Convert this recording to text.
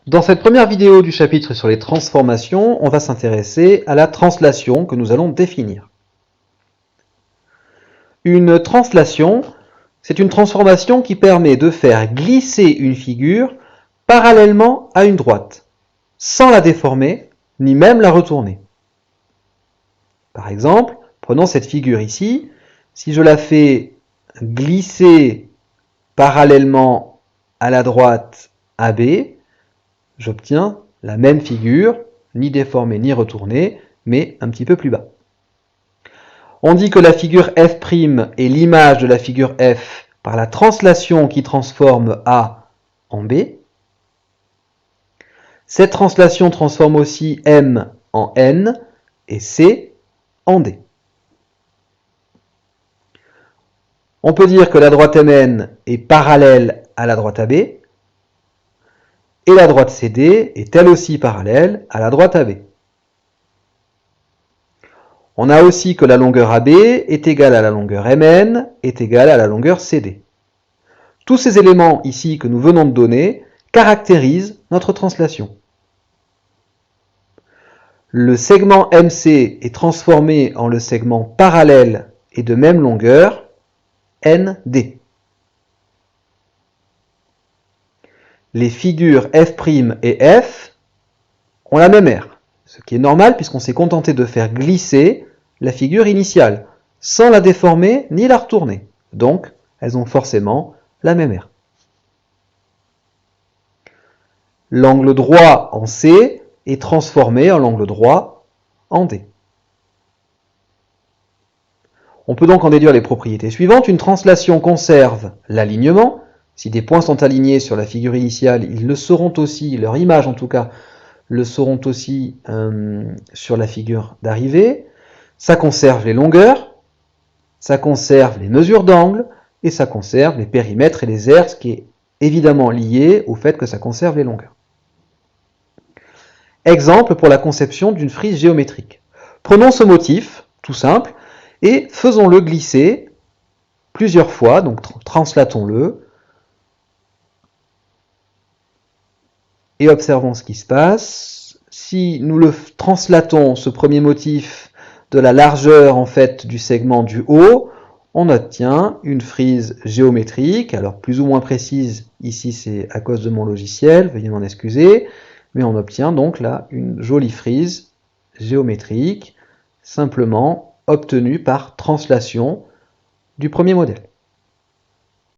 Dans cette première vidéo du chapitre sur les transformations, on va s'intéresser à la translation que nous allons définir. Une translation, c'est une transformation qui permet de faire glisser une figure parallèlement à une droite, sans la déformer, ni même la retourner. Par exemple, prenons cette figure ici, si je la fais glisser parallèlement à la droite AB, j'obtiens la même figure, ni déformée ni retournée, mais un petit peu plus bas. On dit que la figure F' est l'image de la figure F par la translation qui transforme A en B. Cette translation transforme aussi M en N et C en D. On peut dire que la droite MN est parallèle à la droite AB, et la droite CD est elle aussi parallèle à la droite AB. On a aussi que la longueur AB est égale à la longueur MN est égale à la longueur CD. Tous ces éléments ici que nous venons de donner caractérisent notre translation. Le segment MC est transformé en le segment parallèle et de même longueur ND. Les figures F' et F ont la même aire, ce qui est normal puisqu'on s'est contenté de faire glisser la figure initiale, sans la déformer ni la retourner. Donc, elles ont forcément la même aire. L'angle droit en C est transformé en l'angle droit en D. On peut donc en déduire les propriétés suivantes. Une translation conserve l'alignement. Si des points sont alignés sur la figure initiale, ils le seront aussi, leur image en tout cas, le seront aussi sur la figure d'arrivée. Ça conserve les longueurs, ça conserve les mesures d'angle, et ça conserve les périmètres et les aires, ce qui est évidemment lié au fait que ça conserve les longueurs. Exemple pour la conception d'une frise géométrique. Prenons ce motif, tout simple, et faisons-le glisser plusieurs fois, donc translatons-le, et observons ce qui se passe. Si nous le translatons, ce premier motif, de la largeur en fait du segment du haut, on obtient une frise géométrique, alors plus ou moins précise, ici c'est à cause de mon logiciel, veuillez m'en excuser, mais on obtient donc là une jolie frise géométrique, simplement obtenue par translation du premier modèle.